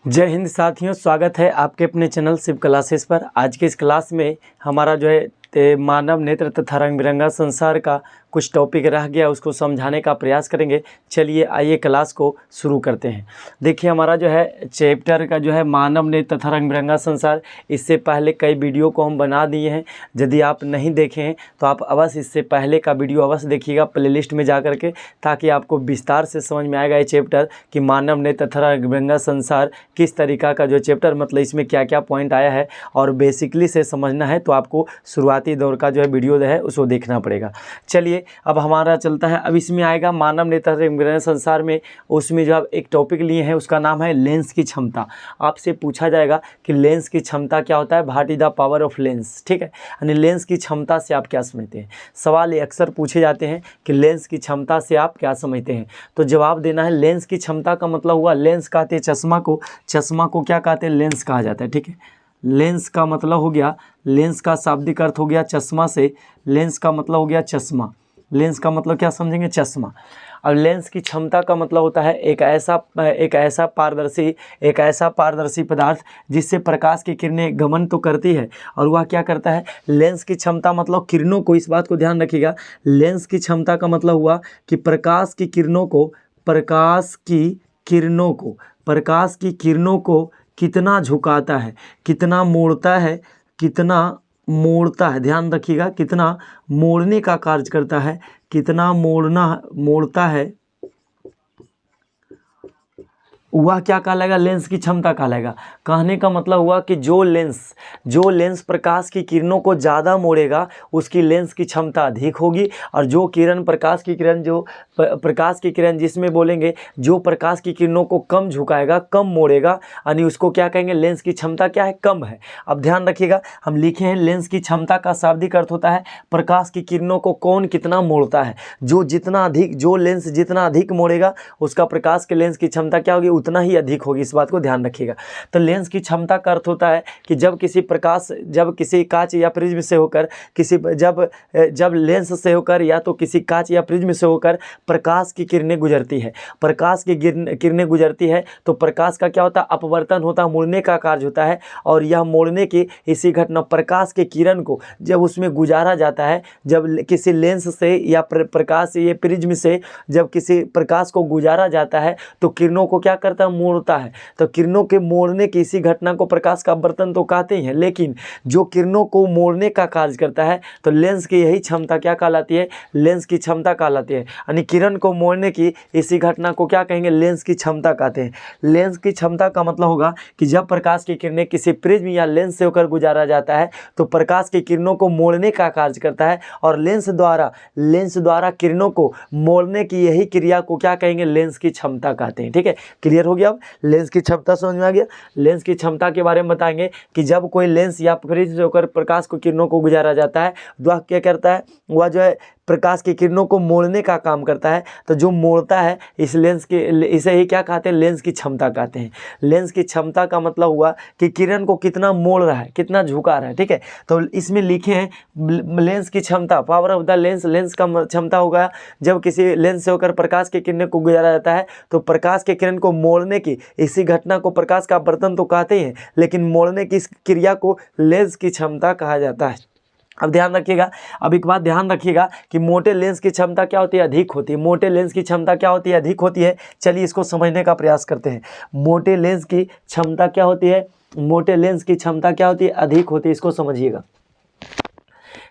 जय हिंद साथियों, स्वागत है आपके अपने चैनल शिव क्लासेस पर। आज के इस क्लास में हमारा जो है मानव नेत्र तथा रंग बिरंगा संसार का कुछ टॉपिक रह गया, उसको समझाने का प्रयास करेंगे। चलिए आइए क्लास को शुरू करते हैं। देखिए हमारा जो है चैप्टर का जो है मानव नेत्र तथा रंग बिरंगा संसार, इससे पहले कई वीडियो को हम बना दिए हैं। यदि आप नहीं देखे हैं तो आप अवश्य इससे पहले का वीडियो अवश्य देखिएगा प्लेलिस्ट में जा करके, ताकि आपको विस्तार से समझ में आएगा ये चैप्टर कि मानव नेत्र तथा रंग बिरंगा संसार किस तरीका का जो चैप्टर, मतलब इसमें क्या क्या पॉइंट आया है और बेसिकली से समझना है तो आपको शुरुआती दौर का जो है वीडियो है उसको देखना पड़ेगा। चलिए अब हमारा चलता है। अब इसमें आएगा मानव नेत्र तथा रंग बिरंगा संसार में, उसमें जो आप एक टॉपिक लिए हैं उसका नाम है लेंस की क्षमता। आपसे पूछा जाएगा कि लेंस की क्षमता क्या होता है, what is the power of lens. ठीक है, यानी लेंस की क्षमता से आप क्या समझते हैं। सवाल ये अक्सर पूछे जाते हैं कि लेंस की क्षमता से आप क्या समझते हैं, तो जवाब देना है लेंस की क्षमता का मतलब हुआ, लेंस कहते हैं चश्मा को, चश्मा को क्या कहते हैं, लेंस कहा जाता है। ठीक है, लेंस का मतलब हो गया, लेंस का शाब्दिक अर्थ हो गया चश्मा से, लेंस का मतलब हो गया चश्मा, लेंस का मतलब क्या समझेंगे, चश्मा। और लेंस की क्षमता का मतलब होता है एक ऐसा पारदर्शी पदार्थ जिससे प्रकाश की किरणें गमन तो करती है, और वह क्या करता है, लेंस की क्षमता मतलब किरणों को, इस बात को ध्यान रखिएगा, लेंस की क्षमता का मतलब हुआ कि प्रकाश की किरणों को कितना झुकाता है, कितना मोड़ता है, ध्यान रखिएगा, कितना मोड़ने का कार्य करता है, कितना मोड़ता है, वह क्या कहलाएगा, लेंस की क्षमता कहलाएगा। कहने का मतलब हुआ कि जो लेंस प्रकाश की किरणों को ज़्यादा मोड़ेगा उसकी लेंस की क्षमता अधिक होगी, और जो प्रकाश की किरण जिसमें बोलेंगे जो प्रकाश की किरणों को कम झुकाएगा, कम मोड़ेगा, यानी उसको क्या कहेंगे, लेंस की क्षमता क्या है, कम है। अब ध्यान रखिएगा, हम लिखे हैं लेंस की क्षमता का शाब्दिक अर्थ होता है प्रकाश की किरणों को कौन कितना मोड़ता है। जो लेंस जितना अधिक मोड़ेगा उसका प्रकाश के लेंस की क्षमता क्या होगी, उतना ही अधिक होगी। इस बात को ध्यान रखिएगा। तो लेंस की क्षमता का अर्थ होता है कि जब किसी कांच या प्रिज्म से होकर जब लेंस से होकर या तो किसी कांच या प्रिज्म से होकर प्रकाश की किरणें गुजरती है, तो प्रकाश का क्या होता है, अपवर्तन होता है, मुड़ने का कार्य होता है। और यह मोड़ने की इसी घटना, प्रकाश के किरण को जब उसमें गुजारा जाता है, जब किसी लेंस से या प्रकाश ये प्रिज्म से जब किसी प्रकाश को गुजारा जाता है तो किरणों को क्या करता है, मोड़ता है। तो किरणों के मोड़ने की इसी घटना को प्रकाश का अपवर्तन तो कहते ही हैं, लेकिन जो किरणों को मोड़ने का कार्य करता है तो लेंस की यही क्षमता क्या कहलाती है, लेंस की क्षमता कहलाती है। यानी किरण को मोड़ने की इसी घटना को क्या कहेंगे, लेंस की क्षमता कहते हैं। लेंस की क्षमता का मतलब होगा कि जब प्रकाश की किरणें किसी प्रिज्म या लेंस से होकर गुजारा जाता है तो प्रकाश की किरणों को मोड़ने का कार्य करता है, और लेंस द्वारा किरणों को मोड़ने की यही क्रिया को क्या कहेंगे, लेंस की क्षमता कहते हैं। ठीक है, क्लियर हो गया। अब लेंस की क्षमता समझ में आ गया। लेंस की क्षमता के बारे में बताएंगे कि जब कोई लेंस या प्रिज्म से होकर प्रकाश को किरणों को गुजारा जाता है, वह क्या करता है, वह जो है प्रकाश की किरणों को मोड़ने का काम करता है। तो जो मोड़ता है इसे ही क्या कहते हैं, लेंस की क्षमता कहते हैं। लेंस की क्षमता का मतलब हुआ कि किरण को कितना मोड़ रहा है, कितना झुका रहा है। ठीक है, तो इसमें लिखे हैं लेंस की क्षमता, पावर ऑफ द लेंस का क्षमता होगा जब किसी लेंस से होकर प्रकाश की किरणें को गुजारा जाता है तो प्रकाश के किरण को मोड़ने की इसी घटना को प्रकाश का अपवर्तन तो कहते हैं, लेकिन मोड़ने की इस क्रिया को लेंस की क्षमता कहा जाता है। अब ध्यान रखिएगा, अब एक बात ध्यान रखिएगा कि मोटे लेंस की क्षमता क्या होती है, अधिक होती है। मोटे लेंस की क्षमता क्या होती है, अधिक होती है। चलिए इसको समझने का प्रयास करते हैं। मोटे लेंस की क्षमता क्या होती है, अधिक होती है। इसको समझिएगा।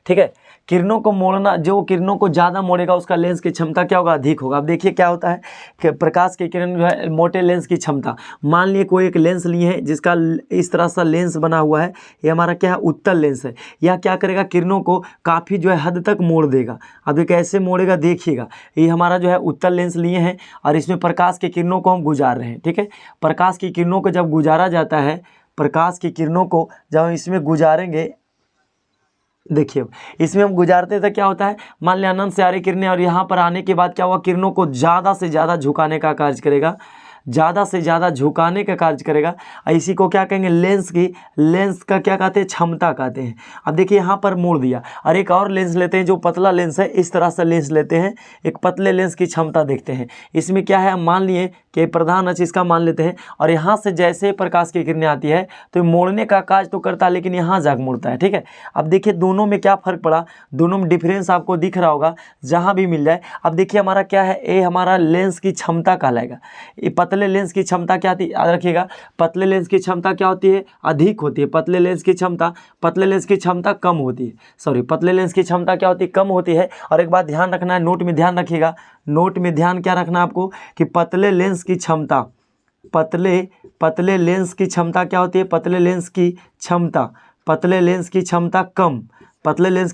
ठीक है, किरणों को मोड़ना, जो किरणों को ज़्यादा मोड़ेगा उसका लेंस की क्षमता क्या होगा, अधिक होगा। अब देखिए क्या होता है कि प्रकाश की किरण जो है मोटे लेंस की क्षमता, मान लिए कोई एक लेंस लिए है जिसका इस तरह सा लेंस बना हुआ है, ये हमारा क्या है, उत्तल लेंस है। यह क्या करेगा, किरणों को काफ़ी जो है हद तक मोड़ देगा। अब ये कैसे मोड़ेगा देखिएगा, ये हमारा जो है उत्तल लेंस लिए हैं और इसमें प्रकाश की किरणों को हम गुजार रहे हैं। ठीक है, प्रकाश की किरणों को जब गुजारा जाता है, प्रकाश की किरणों को जब हम इसमें गुजारेंगे, देखिए इसमें हम गुजारते हैं तो क्या होता है, मान लिया अनंत से आ रही किरणें और यहाँ पर आने के बाद क्या हुआ, किरणों को ज़्यादा से ज़्यादा झुकाने का कार्य करेगा, ज़्यादा से ज़्यादा झुकाने का कार्य करेगा। इसी को क्या कहेंगे, लेंस का क्या कहते हैं, क्षमता कहते हैं। अब देखिए यहाँ पर मोड़ दिया, और एक और लेंस लेते हैं जो पतला लेंस है, इस तरह से लेंस लेते हैं, एक पतले लेंस की क्षमता देखते हैं। इसमें क्या है, हम मान लिए कि प्रधान अक्ष इसका मान लेते हैं, और यहाँ से जैसे प्रकाश की किरणें आती है तो मोड़ने का कार्य तो करता है, लेकिन यहाँ जाकर मुड़ता है। ठीक है, अब देखिए दोनों में क्या फ़र्क पड़ा, दोनों में डिफरेंस आपको दिख रहा होगा जहाँ भी मिल जाए। अब देखिए हमारा क्या है, ये हमारा लेंस की क्षमता कहलाएगा। ये पतले लेंस की क्षमता क्या थी, याद रखिएगा, पतले लेंस की क्षमता क्या होती है, अधिक होती है। पतले लेंस की क्षमता कम होती है, सॉरी, पतले लेंस की क्षमता क्या होती है, कम होती है। और एक बात ध्यान रखना है, नोट में ध्यान रखिएगा, नोट में ध्यान क्या रखना है आपको, कि पतले लेंस की क्षमता क्या होती है, पतले लेंस की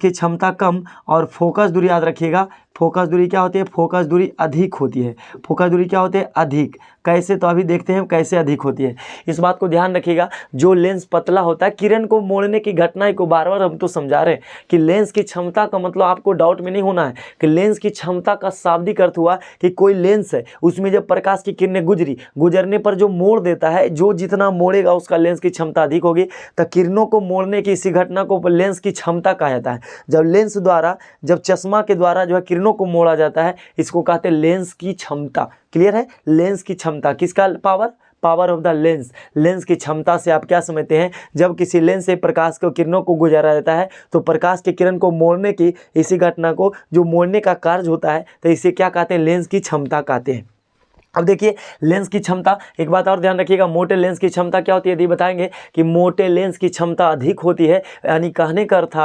क्षमता कम, और फोकस दूरी याद रखिएगा, फोकस दूरी क्या होती है, फोकस दूरी अधिक होती है। फोकस दूरी क्या होती है, अधिक। कैसे, तो अभी देखते हैं कैसे अधिक होती है। इस बात को ध्यान रखिएगा, जो लेंस पतला होता है, किरण को मोड़ने की घटना को बार बार हम तो समझा रहे हैं कि लेंस की क्षमता का मतलब आपको डाउट में नहीं होना है कि लेंस की क्षमता का शाब्दिक अर्थ हुआ कि कोई लेंस है, उसमें जब प्रकाश की किरणें गुजरने पर जो मोड़ देता है, जो जितना मोड़ेगा उसका लेंस की क्षमता अधिक होगी। तो किरणों को मोड़ने की इसी घटना को लेंस की क्षमता कहा जाता है। जब चश्मा के द्वारा जो है किरणों को मोड़ा जाता है, इसको कहते हैं लेंस की क्षमता। क्लियर है, लेंस की क्षमता किसका, पावर ऑफ द लेंस की क्षमता से आप क्या समझते हैं, जब किसी लेंस से प्रकाश को किरणों को गुजारा जाता है तो प्रकाश की किरण को मोड़ने की इसी घटना को जो मोड़ने का कार्य होता है, तो इसे क्या कहते हैं, लेंस की क्षमता कहते हैं। अब देखिए लेंस की क्षमता, एक बात और ध्यान रखिएगा, मोटे लेंस की क्षमता क्या होती है, यदि बताएंगे कि मोटे लेंस की क्षमता अधिक होती है, यानी कहने का अर्थ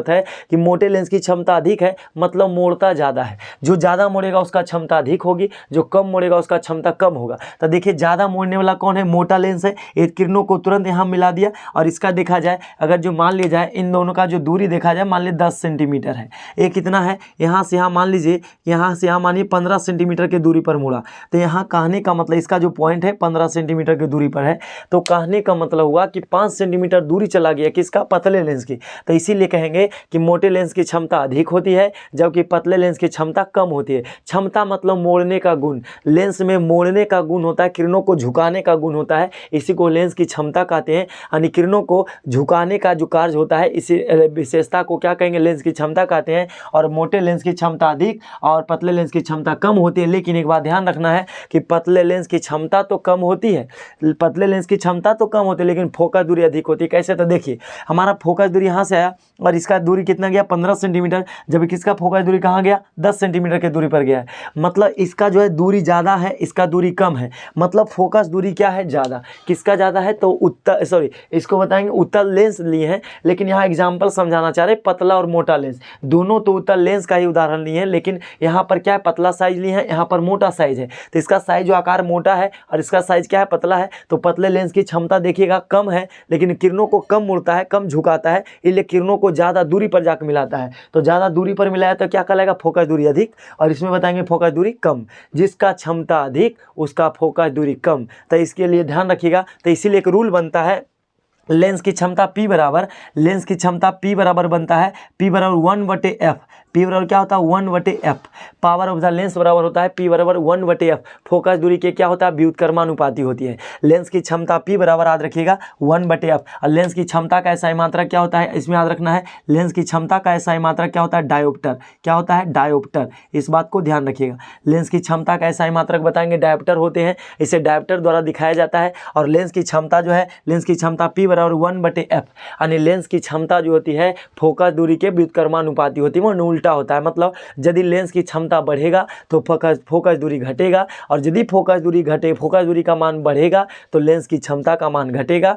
है कि मोटे लेंस की क्षमता अधिक है, मतलब मोड़ता ज़्यादा है। जो ज़्यादा मोड़ेगा उसका क्षमता अधिक होगी, जो कम मोड़ेगा उसका क्षमता कम होगा। तो देखिए ज़्यादा मोड़ने वाला कौन है, मोटा लेंस है। ये किरणों को तुरंत यहाँ मिला दिया, और इसका देखा जाए, अगर जो मान लिया जाए इन दोनों का जो दूरी देखा जाए, मान लीजिए 10 सेंटीमीटर है, ये कितना है, यहाँ से यहाँ मान लीजिए, यहाँ से यहाँ मानिए 15 सेंटीमीटर की दूरी पर मुड़ा। तो यहाँ कहने का मतलब, इसका जो पॉइंट है 15 सेंटीमीटर की दूरी पर है, तो कहने का मतलब हुआ कि 5 सेंटीमीटर दूरी चला गया किसका, पतले लेंस की। तो इसीलिए कहेंगे कि मोटे लेंस की क्षमता अधिक होती है, जबकि पतले लेंस की क्षमता कम होती है। क्षमता मतलब मोड़ने का गुण, लेंस में मोड़ने का गुण होता है, किरणों को झुकाने का गुण होता है, इसी को लेंस की क्षमता कहते हैं। यानी किरणों को झुकाने का जो कार्य होता है, इसी विशेषता को क्या कहेंगे, लेंस की क्षमता कहते हैं। और मोटे लेंस की क्षमता अधिक और पतले लेंस की क्षमता कम होती है। लेकिन एक बात ध्यान रखना है कि पतले लेंस की क्षमता तो कम होती है, लेकिन फोकस दूरी अधिक होती है। कैसे, तो देखिए हमारा फोकस दूरी यहाँ से आया और इसका दूरी कितना गया, 15 सेंटीमीटर, जबकि किसका फोकस दूरी कहाँ गया, 10 सेंटीमीटर की दूरी पर गया है। मतलब इसका जो है दूरी ज़्यादा है, इसका दूरी कम है, मतलब फोकस दूरी क्या है, ज़्यादा। किसका ज़्यादा है, तो इसको बताएंगे उत्तल लेंस लिए हैं, लेकिन यहाँ एग्जाम्पल समझाना चाह रहे हैं, पतला और मोटा लेंस दोनों तो उत्तल लेंस का ही उदाहरण लिए हैं, लेकिन यहाँ पर क्या है, पतला साइज लिए हैं, यहाँ पर मोटा साइज है। तो इसका साइज जो आकार मोटा है और इसका साइज क्या है, पतला है। तो पतले लेंस की क्षमता देखिएगा कम है, लेकिन किरणों को कम मुड़ता है, कम झुकाता है, इसलिए किरणों को ज़्यादा दूरी पर जाकर मिलाता है। तो ज़्यादा दूरी पर मिलाया तो क्या कहलाएगा, फोकस दूरी अधिक। और इसमें बताएंगे फोकस दूरी कम, जिसका क्षमता अधिक उसका फोकस दूरी कम। तो इसके लिए ध्यान रखिएगा। तो इसीलिए एक रूल बनता है, लेंस की क्षमता P बराबर बनता है P बराबर 1/f। P बराबर क्या होता है, 1/f। Power of the lens बराबर होता है P बराबर 1/f। फोकस दूरी के क्या होता है, व्युत्क्रमानुपाती होती है। लेंस की क्षमता P बराबर याद रखिएगा 1/f। और लेंस की क्षमता का एसआई मात्रक क्या होता है, इसमें याद रखना है, लेंस की क्षमता का एसआई मात्रक क्या होता है, डायोप्टर। क्या होता है, डायोप्टर। इस बात को ध्यान रखिएगा। लेंस की क्षमता का एसआई मात्रक बताएंगे, डायोप्टर होते हैं, इसे डायोप्टर द्वारा दिखाया जाता है। और लेंस की क्षमता जो है, लेंस की क्षमता P बराबर 1/f। यानी लेंस की क्षमता जो होती है फोकस दूरी के व्युत्क्रमानुपाती होती है, वो उल्टा होता है। मतलब यदि लेंस की क्षमता बढ़ेगा तो फोकस दूरी घटेगा, और यदि फोकस दूरी का मान बढ़ेगा तो लेंस की क्षमता का मान घटेगा।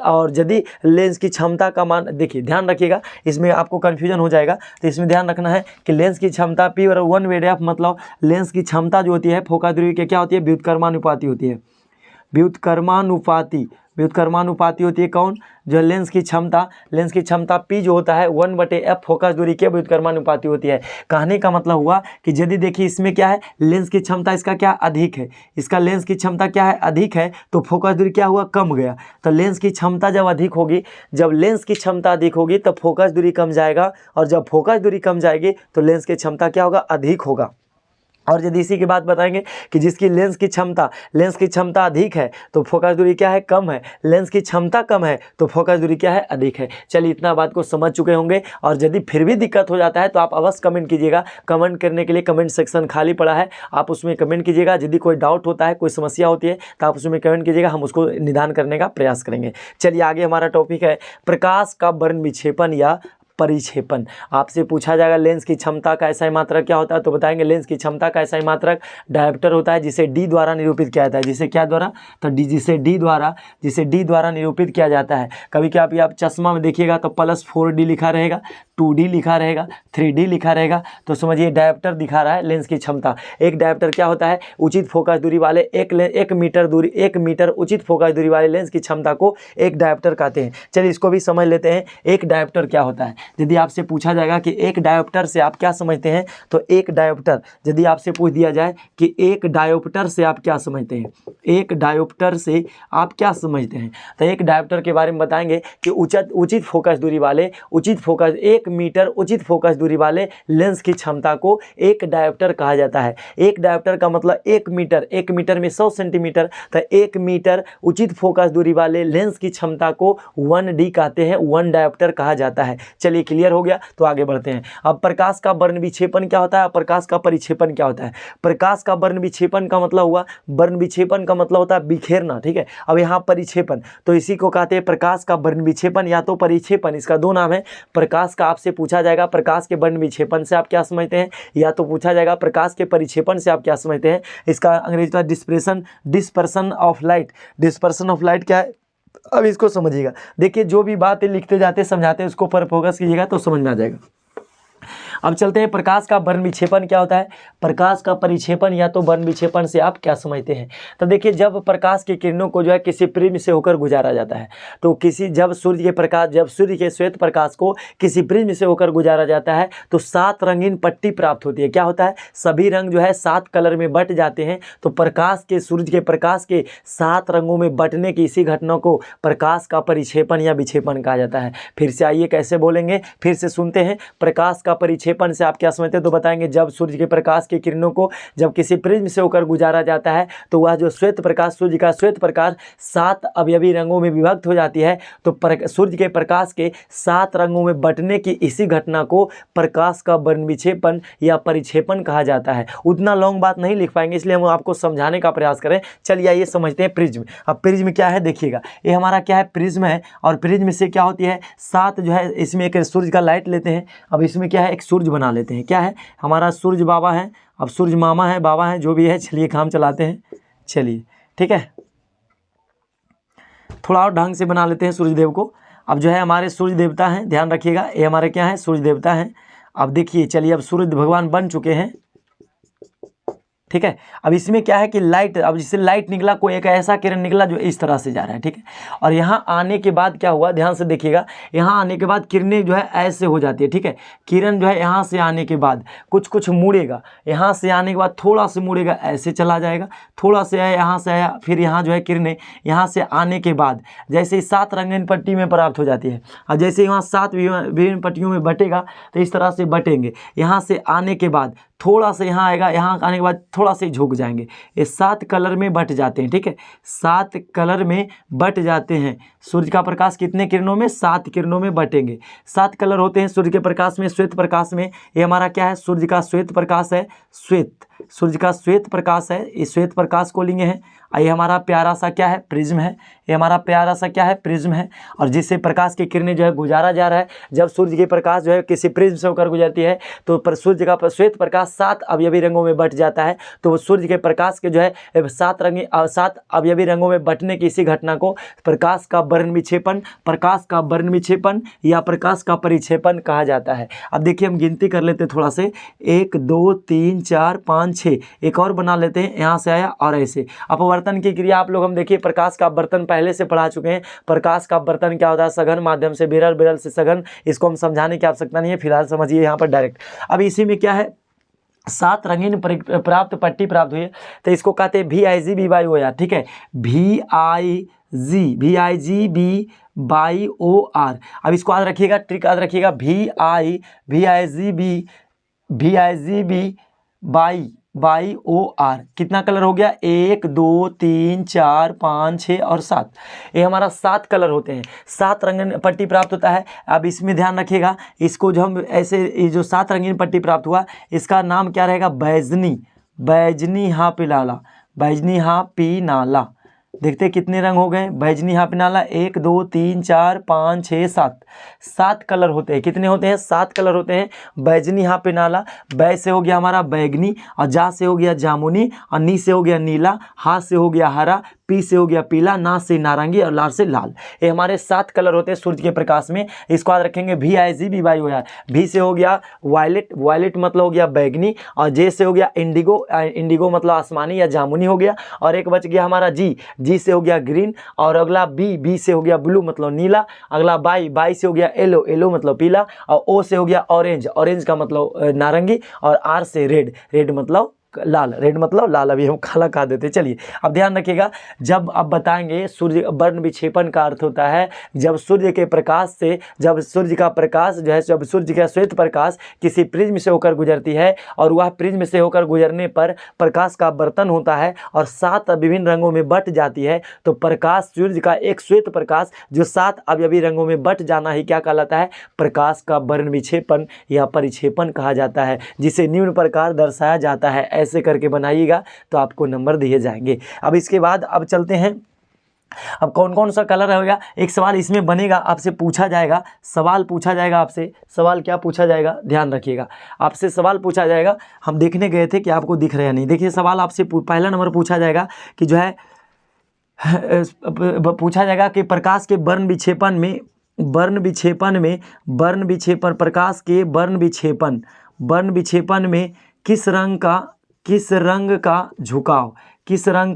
और यदि लेंस की क्षमता का मान, देखिए ध्यान रखिएगा, इसमें आपको कन्फ्यूजन हो जाएगा, तो इसमें ध्यान रखना है कि लेंस की क्षमता P बराबर 1/f, मतलब लेंस की क्षमता जो होती है फोकस दूरी के क्या होती है, व्युत्क्रमानुपाती होती है। व्युत्क्रमानुपाती होती है कौन, जो लेंस की क्षमता P जो होता है 1/f फोकस दूरी के व्युत्क्रमानुपाती होती है। कहने का मतलब हुआ कि यदि देखिए इसमें क्या है, लेंस की क्षमता इसका क्या अधिक है, इसका लेंस की क्षमता क्या है, अधिक है, तो फोकस दूरी क्या हुआ, कम गया। तो लेंस की क्षमता जब अधिक होगी, जब लेंस की क्षमता अधिक होगी तो फोकस दूरी कम जाएगा, और जब फोकस दूरी कम जाएगी तो लेंस की क्षमता क्या होगा, अधिक होगा। और यदि इसी की बात बताएंगे कि जिसकी लेंस की क्षमता अधिक है तो फोकस दूरी क्या है, कम है। लेंस की क्षमता कम है तो फोकस दूरी क्या है, अधिक है। चलिए इतना बात को समझ चुके होंगे। और यदि फिर भी दिक्कत हो जाता है तो आप अवश्य कमेंट कीजिएगा। कमेंट करने के लिए कमेंट सेक्शन खाली पड़ा है, आप उसमें कमेंट कीजिएगा। यदि कोई डाउट होता है, कोई समस्या होती है तो आप उसमें कमेंट कीजिएगा, हम उसको निदान करने का प्रयास करेंगे। चलिए आगे हमारा टॉपिक है प्रकाश का वर्ण विक्षेपण या परिक्षेपण। आपसे पूछा जाएगा लेंस की क्षमता का ऐसा ही मात्रक क्या होता है, तो बताएंगे लेंस की क्षमता का ऐसा ही मात्रक डायोप्टर होता है, जिसे डी द्वारा निरूपित किया जाता है। जिसे क्या द्वारा, तो जिसे डी द्वारा निरूपित किया जाता है। कभी क्या आप चश्मा में देखिएगा तो +4D लिखा रहेगा, 2D लिखा रहेगा, 3D लिखा रहेगा, तो समझिए डायोप्टर दिखा रहा है लेंस की क्षमता। एक डायोप्टर क्या होता है, उचित फोकस दूरी वाले 1 मीटर उचित फोकस दूरी वाले लेंस की क्षमता को एक डायोप्टर कहते हैं। चलिए इसको भी समझ लेते हैं, एक डायोप्टर क्या होता है। यदि आपसे पूछा जाएगा कि एक डायोप्टर से आप क्या समझते हैं, तो एक डायोप्टर, यदि आपसे पूछ दिया जाए कि एक डायोप्टर से आप क्या समझते हैं, एक डायोप्टर से आप क्या समझते हैं, तो एक डायोप्टर के बारे में बताएंगे कि उचित फोकस दूरी वाले 1 मीटर उचित फोकस दूरी वाले लेंस की क्षमता को एक डायोप्टर कहा जाता है। एक डायोप्टर का मतलब 1 मीटर में 100 सेंटीमीटर, तो 1 मीटर उचित फोकस दूरी वाले लेंस की क्षमता को 1D कहते हैं, 1 डायोप्टर कहा जाता है। चलिए क्लियर हो गया, तो आगे बढ़ते हैं। अब प्रकाश का वर्ण विक्षेपण क्या होता है, प्रकाश का परिक्षेपण क्या होता है। प्रकाश का वर्ण विक्षेपण का मतलब हुआ, वर्ण विक्षेपण का मतलब होता है बिखेरना, ठीक है। अब यहाँ परिक्षेपण, तो इसी को कहते हैं प्रकाश का वर्ण विक्षेपण या तो परिक्षेपण, इसका 2 नाम है। प्रकाश का आपसे पूछा जाएगा प्रकाश के वर्ण विक्षेपण से आप क्या समझते हैं, या तो पूछा जाएगा प्रकाश के परिक्षेपण से आप क्या समझते हैं। इसका अंग्रेजी में डिस्पर्सन ऑफ लाइट क्या है, अब इसको समझिएगा। देखिए जो भी बातें लिखते जाते समझाते हैं उसको पर फोकस कीजिएगा तो समझ में आ जाएगा। अब चलते हैं प्रकाश का वर्ण विक्षेपण क्या होता है। प्रकाश का परिक्षेपण या तो वर्ण विक्षेपण से आप क्या समझते हैं। तो देखिए जब प्रकाश की किरणों को जो है किसी प्रिज्म से होकर गुजारा जाता है, तो जब सूर्य के श्वेत प्रकाश को किसी प्रिज्म से होकर गुजारा जाता है तो 7 रंगीन पट्टी प्राप्त होती है। क्या होता है, सभी रंग जो है 7 कलर में बट जाते हैं। तो सूर्य के प्रकाश के 7 रंगों में बटने की इसी घटना को प्रकाश का परिक्षेपण या विक्षेपण कहा जाता है। फिर से आइए कैसे बोलेंगे, फिर से सुनते हैं। प्रकाश का परिक्षेपण से आप क्या समझते हैं, तो बताएंगे जब सूर्य के प्रकाश की किरणों को जब किसी प्रिज्म से होकर गुजारा जाता है तो वह जो श्वेत प्रकाश, सूर्य का श्वेत प्रकाश 7 अवयवी रंगों में विभक्त हो जाती है। तो सूर्य के प्रकाश के 7 रंगों में बटने की इसी घटना को प्रकाश का वर्ण विक्षेपण या परिक्षेपण कहा जाता है। उतना लॉन्ग बात नहीं लिख पाएंगे, इसलिए हम आपको समझाने का प्रयास करें। चलिए आइए समझते हैं प्रिज्म। अब प्रिज्म क्या है देखिएगा, ये हमारा क्या है, प्रिज्म है। और प्रिज्म से क्या होती है, 7 जो है इसमें एक सूर्य का लाइट लेते हैं। अब इसमें क्या है, एक सूर्य बना लेते हैं। क्या है, हमारा सूर्य बाबा है, अब सूर्य मामा है, बाबा है, जो भी है। चलिए काम चलाते हैं, चलिए ठीक है। थोड़ा और ढंग से बना लेते हैं सूर्य देव को। अब जो है हमारे सूर्य देवता हैं, ध्यान रखिएगा, ये हमारे क्या है, सूर्य देवता हैं। अब देखिए चलिए अब सूर्य भगवान बन चुके हैं, ठीक है। अब इसमें क्या है कि लाइट, अब जिससे लाइट निकला, कोई एक ऐसा किरण निकला जो इस तरह से जा रहा है, ठीक है। और यहाँ आने के बाद क्या हुआ, ध्यान से देखिएगा, यहाँ आने के बाद किरणें जो है ऐसे हो जाती है, ठीक है। किरण जो है यहाँ से आने के बाद कुछ मुड़ेगा, यहाँ से आने के बाद थोड़ा से मुड़ेगा, ऐसे चला जाएगा, थोड़ा से आया, यहाँ से आया, फिर यहाँ जो है किरणें यहाँ से आने के बाद जैसे 7 रंगीन पट्टी में प्राप्त हो जाती है। और जैसे यहाँ 7 विभिन्न पट्टियों में बटेगा तो इस तरह से बटेंगे। यहाँ से आने के बाद थोड़ा सा यहाँ आएगा, यहाँ आने के बाद थोड़ा से झुक जाएंगे। ये 7 कलर में बट जाते हैं, ठीक है। 7 कलर में बट जाते हैं। सूर्य का प्रकाश कितने किरणों में, 7 किरणों में बटेंगे। 7 कलर होते हैं सूर्य के प्रकाश में, श्वेत प्रकाश में। ये हमारा क्या है, सूर्य का श्वेत प्रकाश है, सूर्य का श्वेत प्रकाश है, इस श्वेत प्रकाश को लिए हैं। ये हमारा प्यारा सा क्या है, प्रिज्म है। ये हमारा प्यारा सा क्या है, प्रिज्म है। और जिससे प्रकाश की किरणें जो है गुजारा जा रहा है, जब सूर्य की प्रकाश जो है किसी प्रिज्म से होकर गुजरती है तो सूर्य का श्वेत प्रकाश 7 अवयवी रंगों में बट जाता है। तो वो सूर्य के प्रकाश के जो है 7 अवयवी रंगों में बटने की इसी घटना को प्रकाश का वर्ण विक्षेपण या प्रकाश का परिक्षेपण कहा जाता है। अब देखिए हम गिनती कर लेते हैं थोड़ा से, 1 2 3 4 5 6, एक और बना लेते हैं, यहाँ से आया और ऐसे। अपवर्तन की क्रिया आप लोग हम देखिए प्रकाश का अपवर्तन पहले से पढ़ा चुके हैं। प्रकाश का अपवर्तन क्या होता है, सघन माध्यम से विरल, विरल से सघन। इसको हम समझाने की आवश्यकता नहीं है, फिलहाल समझिए यहाँ पर डायरेक्ट। अब इसी में क्या है, 7 रंगीन पट्टी प्राप्त हुई है, तो इसको कहते हैं VIGBOR, ठीक है। VIGBOR। अब इसको याद रखिएगा, ट्रिक याद रखिएगा, VIGB BIOR कितना कलर हो गया? 1 2 3 4 5 6 और 7। ये हमारा 7 कलर होते हैं, 7 रंगीन पट्टी प्राप्त होता है। अब इसमें ध्यान रखिएगा, इसको जो हम ऐसे, ये जो 7 रंगीन पट्टी प्राप्त हुआ, इसका नाम क्या रहेगा? बैजनी। बैजनी हापीलाला, बैजनी हापीनाला। देखते कितने रंग हो गए? बैजनी हापीनाला 1 2 3 4 5 6 7, 7 कलर होते हैं। कितने होते हैं? 7 कलर होते हैं। बैजनी हापीनाला, बै से हो गया हमारा बैगनी, और जा से हो गया जामुनी, और नी से हो गया नीला, हा से हो गया हरा, पी से हो गया पीला, ना से नारंगी, और लाल से लाल। ये हमारे 7 कलर होते हैं सूर्य के प्रकाश में। इसको याद रखेंगे। VIGBIOR, भी से हो गया वायलेट, वायलेट मतलब हो गया बैगनी, और जे से हो गया इंडिगो, इंडिगो मतलब आसमानी या जामुनी हो गया, और एक बच गया हमारा जी से हो गया ग्रीन, और अगला बी से हो गया ब्लू मतलब नीला, अगला बाई से हो गया येलो, येलो मतलब पीला, और ओ से हो गया ऑरेंज, ऑरेंज का मतलब नारंगी, और आर से रेड, रेड मतलब लाल, रेड मतलब लाल। अभी हम काला कहा देते। चलिए अब ध्यान रखिएगा, जब अब बताएंगे सूर्य वर्ण विक्षेपण का अर्थ होता है जब सूर्य के प्रकाश से, जब सूर्य का प्रकाश जो है, जब सूर्य का श्वेत प्रकाश किसी प्रिज्म से होकर गुजरती है, और वह प्रिज्म से होकर गुजरने पर प्रकाश का वर्तन होता है और 7 विभिन्न रंगों में बट जाती है, तो प्रकाश, सूर्य का एक श्वेत प्रकाश जो 7 अवयवी रंगों में बट जाना ही क्या कहलाता है? प्रकाश का वर्ण विक्षेपण या परिक्षेपण कहा जाता है, जिसे निम्न प्रकार दर्शाया जाता है। ऐसे करके बनाइएगा तो आपको नंबर दिए जाएंगे। अब इसके बाद अब चलते हैं, अब कौन कौन सा कलर होगा? एक सवाल इसमें बनेगा, आपसे पूछा जाएगा, सवाल पूछा जाएगा आपसे। सवाल क्या पूछा जाएगा? ध्यान रखिएगा, आपसे सवाल पूछा जाएगा। हम देखने गए थे कि आपको दिख रहा है नहीं। देखिए सवाल आपसे पहला नंबर पूछा जाएगा कि जो है पूछा जाएगा कि प्रकाश के वर्ण विक्षेपण में, प्रकाश के वर्ण विक्षेपण में किस रंग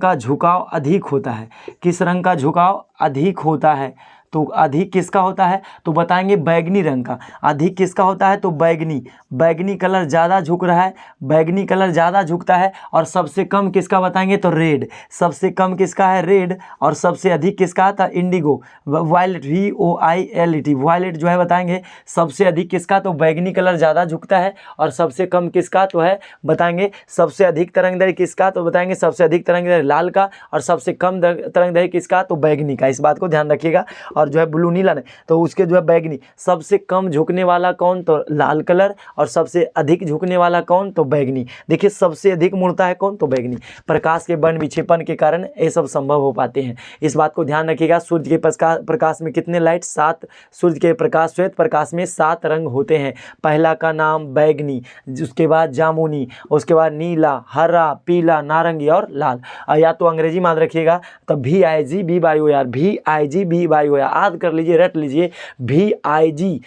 का झुकाव अधिक होता है? किस रंग का झुकाव अधिक होता है? तो अधिक किसका होता है? तो बताएंगे बैगनी रंग का। अधिक किसका होता है? तो बैगनी कलर ज़्यादा झुक रहा है, बैगनी कलर ज़्यादा झुकता है। और सबसे कम किसका बताएंगे? तो रेड। सबसे कम किसका है? रेड। और सबसे अधिक किसका था? इंडिगो, वायलेट, VOILET, वायलेट जो है बताएंगे। सबसे अधिक किसका? तो बैगनी कलर ज़्यादा झुकता है। और सबसे कम किसका? तो है बताएंगे सबसे अधिक तरंगदैर्घ्य किसका? तो बताएंगे सबसे अधिक तरंगदैर्घ्य लाल का, और सबसे कम तरंगदैर्घ्य किसका? तो बैगनी का। इस बात को ध्यान रखिएगा। और जो है ब्लू नीला नहीं, तो उसके जो है बैगनी। सबसे कम झुकने वाला कौन? तो लाल कलर। और सबसे अधिक झुकने वाला कौन? तो बैगनी। देखिए सबसे अधिक मुड़ता है कौन? तो बैगनी। प्रकाश के वर्ण विक्षेपण के कारण ये सब संभव हो पाते हैं। इस बात को ध्यान रखिएगा। सूर्य के प्रकाश में कितने लाइट? 7। सूर्य के प्रकाश, श्वेत प्रकाश में 7 रंग होते हैं। पहला का नाम बैगनी, उसके बाद जामुनी, उसके बाद नीला, हरा, पीला, नारंगी और लाल। या तो अंग्रेजी में याद रखिएगा, तो VIGBIOR, VIGBIOR याद कर लीजिए, रट लीजिए। VIGBIOR,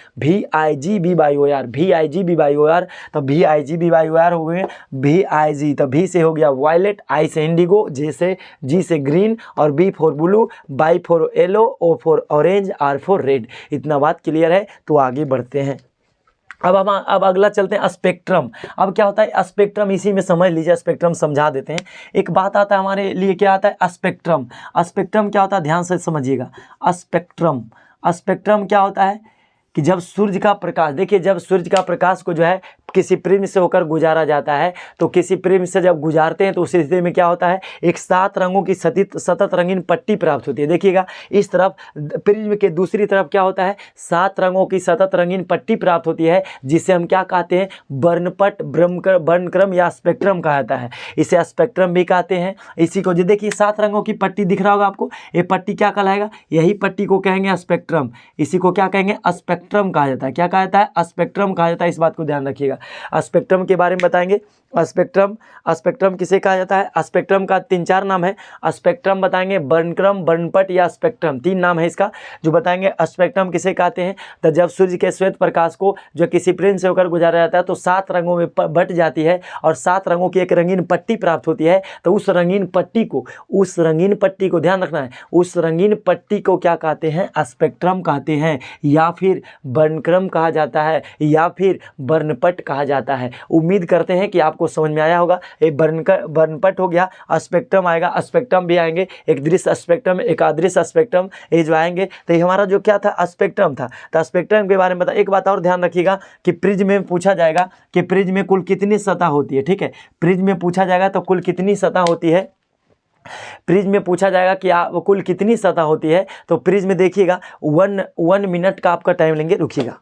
तो VIGBIOR हो गए VIG। तो V से हो गया वायलेट, I से इंडिगो, G से ग्रीन, और B for blue, Y for yellow, O for orange, R for red. इतना बात क्लियर है? तो आगे बढ़ते हैं। अब अगला चलते हैं स्पेक्ट्रम। अब क्या होता है स्पेक्ट्रम? इसी में समझ लीजिए, स्पेक्ट्रम समझा देते हैं। एक बात आता है हमारे लिए, क्या आता है? स्पेक्ट्रम। स्पेक्ट्रम क्या होता है? ध्यान से समझिएगा। स्पेक्ट्रम क्या होता है कि जब सूर्य का प्रकाश, देखिए जब सूर्य का प्रकाश को जो है किसी प्रिज्म से होकर गुजारा जाता है, तो किसी प्रिज्म से जब गुजारते हैं तो उस स्थिति में क्या होता है? एक 7 रंगों की सतत रंगीन पट्टी प्राप्त होती है। देखिएगा इस तरफ प्रिज्म के दूसरी तरफ क्या होता है? 7 रंगों की सतत रंगीन पट्टी प्राप्त होती है, जिसे हम क्या कहते हैं? वर्णपट, वर्णक्रम या स्पेक्ट्रम कहा जाता है। इसे स्पेक्ट्रम भी कहते हैं। इसी को जो देखिए 7 रंगों की पट्टी दिख रहा होगा आपको, ये पट्टी क्या कहलाएगा? यही पट्टी को कहेंगे स्पेक्ट्रम। इसी को क्या कहेंगे? स्पेक्ट्रम कहा जाता है। क्या कहा जाता है? स्पेक्ट्रम कहा जाता है। इस बात को ध्यान रखिएगा। स्पेक्ट्रम के बारे में बताएंगे। स्पेक्ट्रम किसे कहा जाता है? स्पेक्ट्रम का 3-4 नाम है। स्पेक्ट्रम बताएंगे, वर्णक्रम, वर्णपट या स्पेक्ट्रम, 3 नाम है इसका जो बताएंगे। स्पेक्ट्रम किसे कहते हैं? तो जब सूर्य के श्वेत प्रकाश को जो किसी प्रिज्म से होकर गुजारा जाता है तो 7 रंगों में बट जाती है और 7 रंगों की एक रंगीन पट्टी प्राप्त होती है। तो उस रंगीन पट्टी को ध्यान रखना है, उस रंगीन पट्टी को क्या कहते हैं? स्पेक्ट्रम कहते हैं, या फिर वर्णक्रम कहा जाता है, या फिर वर्णपट कहा जाता है। उम्मीद करते हैं कि आपको आपको समझ में आया होगा। ये वर्णपट हो गया, स्पेक्ट्रम आएगा, स्पेक्ट्रम भी आएंगे, एक दृश्य स्पेक्ट्रम, एक अदृश्य स्पेक्ट्रम, ये जो आएंगे। तो ये हमारा जो क्या था, स्पेक्ट्रम था। तो स्पेक्ट्रम के बारे में बता। एक बात और ध्यान रखिएगा कि प्रिज्म में पूछा जाएगा कि प्रिज्म में कुल कितनी सतह होती है, ठीक है। प्रिज्म में पूछा जाएगा तो कुल कितनी सतह होती है, प्रिज्म में पूछा जाएगा कि कुल कितनी सतह होती है। तो प्रिज्म में देखिएगा 1 मिनट का आपका टाइम लेंगे, रुकिएगा।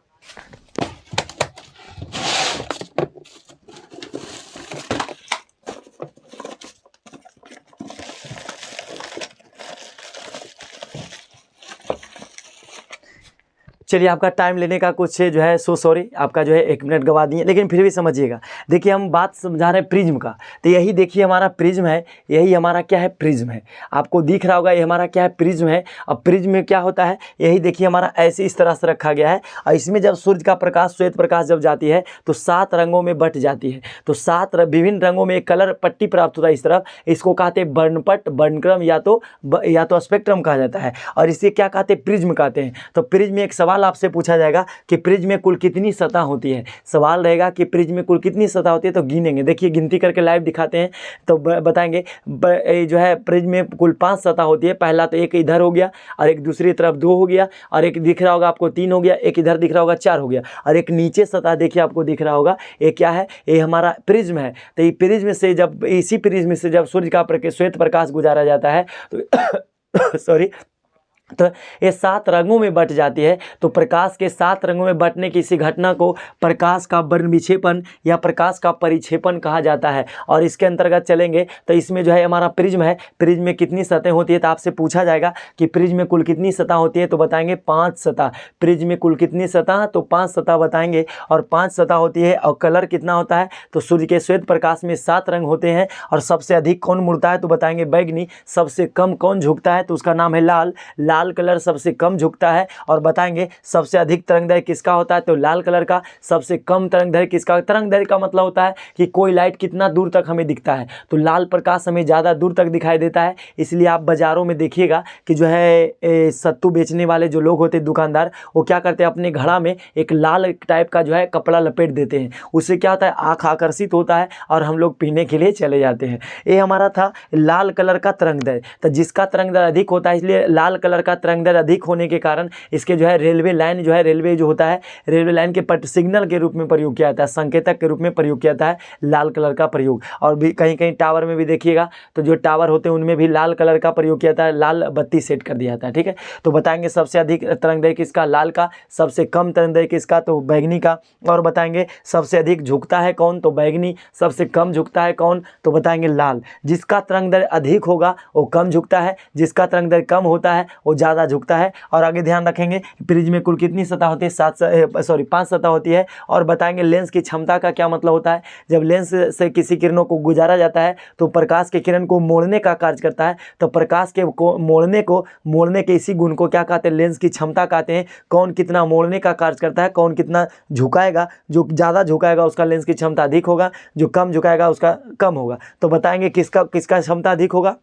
चलिए, आपका टाइम लेने का कुछ जो है सो सॉरी, आपका जो है 1 मिनट गवा दिए, लेकिन फिर भी समझिएगा। देखिए, हम बात समझा रहे हैं प्रिज्म का। तो यही देखिए हमारा प्रिज्म है, यही हमारा क्या है, प्रिज्म है। आपको दिख रहा होगा ये हमारा क्या है, प्रिज्म है। अब प्रिज्म में क्या होता है, यही देखिए हमारा ऐसे इस तरह से रखा गया है। और इसमें जब सूर्य का प्रकाश, श्वेत प्रकाश जब जाती है तो 7 रंगों में बट जाती है। तो 7 विभिन्न रंगों में एक कलर पट्टी प्राप्त होता है इस तरफ। इसको कहते हैं वर्णपट, वर्णक्रम या तो स्पेक्ट्रम कहा जाता है। और इसे क्या कहते हैं, प्रिज्म कहते हैं। तो प्रिज्म में एक सवाल आपसे पूछा जाएगा कि प्रिज्म में कुल कितनी सतह होती है। सवाल रहेगा कि प्रिज्म में कुल कितनी सतह होती है, तो गिनेंगे। देखिए, गिनती करके लाइव दिखाते हैं तो बताएंगे। जो है प्रिज्म में कुल 5 सतह होती है। पहला तो एक इधर हो गया, और एक दूसरी तरफ 2 हो गया, और एक दिख रहा होगा आपको 3 हो गया, एक इधर दिख रहा होगा 4 हो गया, और एक नीचे सतह देखिए आपको दिख रहा होगा, ये क्या है, ये हमारा प्रिज्म है। तो ये प्रिज्म से जब, इसी प्रिज्म से जब सूर्य का श्वेत प्रकाश गुजारा जाता है तो सॉरी, तो ये 7 रंगों में बट जाती है। तो प्रकाश के 7 रंगों में बटने की इसी घटना को प्रकाश का वर्ण विक्षेपण या प्रकाश का परिक्षेपण कहा जाता है। और इसके अंतर्गत चलेंगे तो इसमें जो है हमारा प्रिज्म है, प्रिज्म में कितनी सतह होती है। तो आपसे पूछा जाएगा कि प्रिज्म में कुल कितनी सतह होती है, तो बताएंगे 5 सतह। प्रिज्म में कुल कितनी सतह, तो 5 सतह बताएंगे। और 5 सतह होती है। और कलर कितना होता है, तो सूर्य के श्वेत प्रकाश में 7 रंग होते हैं। और सबसे अधिक कौन मुड़ता है, तो बताएंगे बैगनी। सबसे कम कौन झुकता है, तो उसका नाम है लाल। लाल कलर सबसे कम झुकता है। और बताएंगे सबसे अधिक तरंगदैर्घ्य किसका होता है, तो लाल कलर का। सबसे कम तरंगदैर्घ्य किसका, तरंगदैर्घ्य का मतलब होता है कि कोई लाइट कितना दूर तक हमें दिखता है। तो लाल प्रकाश हमें ज़्यादा दूर तक दिखाई देता है। इसलिए आप बाज़ारों में देखिएगा कि जो है सत्तू बेचने वाले जो लोग होते हैं, दुकानदार, वो क्या करते हैं, अपने घड़ा में एक लाल टाइप का जो है कपड़ा लपेट देते हैं। उससे क्या होता है, आँख आकर्षित होता है और हम लोग पीने के लिए चले जाते हैं। ये हमारा था लाल कलर का तरंगदैर्घ्य। तो जिसका तरंगदैर्घ्य अधिक होता है, इसलिए लाल कलर का तरंगदैर्घ्य अधिक होने के कारण इसके जो है रेलवे लाइन जो है, रेलवे जो होता है, रेलवे लाइन के पट सिग्नल के रूप में प्रयोग किया जाता है, संकेतक के रूप में प्रयोग किया जाता है लाल कलर का प्रयोग। और भी कहीं कहीं टावर में भी देखिएगा तो जो टावर होते हैं उनमें भी लाल कलर का प्रयोग किया जाता है, लाल बत्ती सेट कर दिया जाता है, ठीक है। तो बताएंगे सबसे अधिक तरंगदैर्घ्य किसका, लाल का। सबसे कम तरंगदैर्घ्य किसका, तो बैगनी का। और बताएंगे सबसे अधिक झुकता है कौन, तो बैगनी। सबसे कम झुकता है कौन, तो बताएंगे लाल। जिसका तरंगदैर्घ्य अधिक होगा वो कम झुकता है, जिसका तरंगदैर्घ्य कम होता है वो ज़्यादा झुकता है। और आगे ध्यान रखेंगे प्रिज्म में कुल कितनी सतह होती है, 5 सतह होती है। और बताएंगे लेंस की क्षमता का क्या मतलब होता है। जब लेंस से किसी किरणों को गुजारा जाता है तो प्रकाश के किरण को मोड़ने का कार्य करता है। तो प्रकाश के मोड़ने के इसी गुण को क्या कहते हैं, लेंस की क्षमता कहते हैं। कौन कितना मोड़ने का कार्य करता है, कौन कितना झुकाएगा। जो ज़्यादा झुकाएगा उसका लेंस की क्षमता अधिक होगा, जो कम झुकाएगा उसका कम होगा। तो बताएंगे किसका क्षमता अधिक होगा,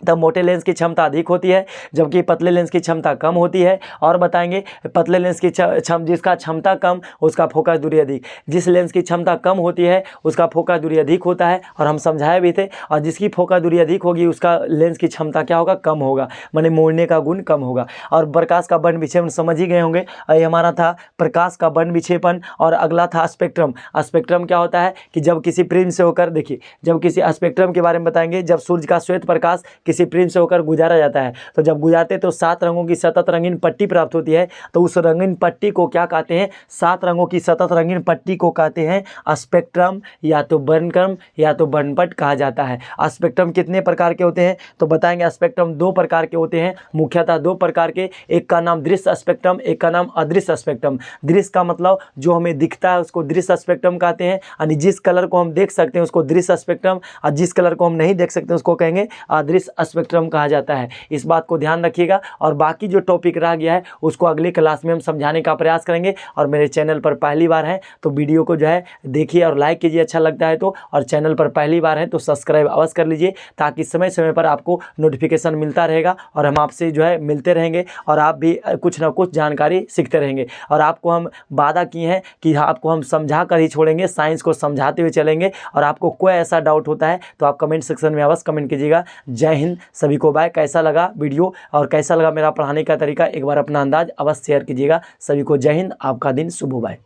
तब मोटे लेंस की क्षमता अधिक होती है, जबकि पतले लेंस की क्षमता कम होती है। और बताएंगे पतले लेंस की जिसका क्षमता कम उसका फोकस दूरी अधिक, जिस लेंस की क्षमता कम होती है उसका फोकस दूरी अधिक होता है। और हम समझाए भी थे। और जिसकी फोकस दूरी अधिक होगी उसका लेंस की क्षमता क्या होगा, कम होगा, माने मोड़ने का गुण कम होगा। और प्रकाश का वर्ण विक्षेपण समझ ही गए होंगे। ये हमारा था प्रकाश का वर्ण विक्षेपण। और अगला था स्पेक्ट्रम। स्पेक्ट्रम क्या होता है कि जब किसी प्रिज्म से होकर, देखिए जब किसी स्पेक्ट्रम के बारे में बताएंगे, जब सूर्य का श्वेत प्रकाश किसी प्रिज्म से होकर गुजारा जाता है, तो जब गुजारते तो 7 रंगों की सतत रंगीन पट्टी प्राप्त होती है। तो उस रंगीन पट्टी को क्या कहते हैं, 7 रंगों की सतत रंगीन पट्टी को कहते हैं स्पेक्ट्रम, या तो वर्णक्रम या तो वर्णपट कहा जाता है। स्पेक्ट्रम कितने प्रकार के होते हैं, तो बताएंगे स्पेक्ट्रम 2 प्रकार के होते हैं, मुख्यतः 2 प्रकार के। एक का नाम दृश्य स्पेक्ट्रम, एक का नाम अदृश्य स्पेक्ट्रम। दृश्य का मतलब जो हमें दिखता है उसको दृश्य स्पेक्ट्रम कहते हैं, यानी जिस कलर को हम देख सकते हैं उसको दृश्य स्पेक्ट्रम, और जिस कलर को हम नहीं देख सकते उसको कहेंगे अदृश्य स्पेक्ट्रम कहा जाता है। इस बात को ध्यान रखिएगा और बाकी जो टॉपिक रह गया है उसको अगले क्लास में हम समझाने का प्रयास करेंगे। और मेरे चैनल पर पहली बार है तो वीडियो को जो है देखिए और लाइक कीजिए अच्छा लगता है तो, और चैनल पर पहली बार है तो सब्सक्राइब अवश्य कर लीजिए ताकि समय समय पर आपको नोटिफिकेशन मिलता रहेगा और हम आपसे जो है मिलते रहेंगे और आप भी कुछ ना कुछ जानकारी सीखते रहेंगे। और आपको हम वादा किए हैं कि आपको हम समझा कर ही छोड़ेंगे, साइंस को समझाते हुए चलेंगे। और आपको कोई ऐसा डाउट होता है तो आप कमेंट सेक्शन में अवश्य कमेंट कीजिएगा। जय हिंद सभी को, बाय। कैसा लगा वीडियो और कैसा लगा मेरा पढ़ाने का तरीका, एक बार अपना अंदाज अवश्य शेयर कीजिएगा। सभी को जय हिंद, आपका दिन शुभ हो, बाय।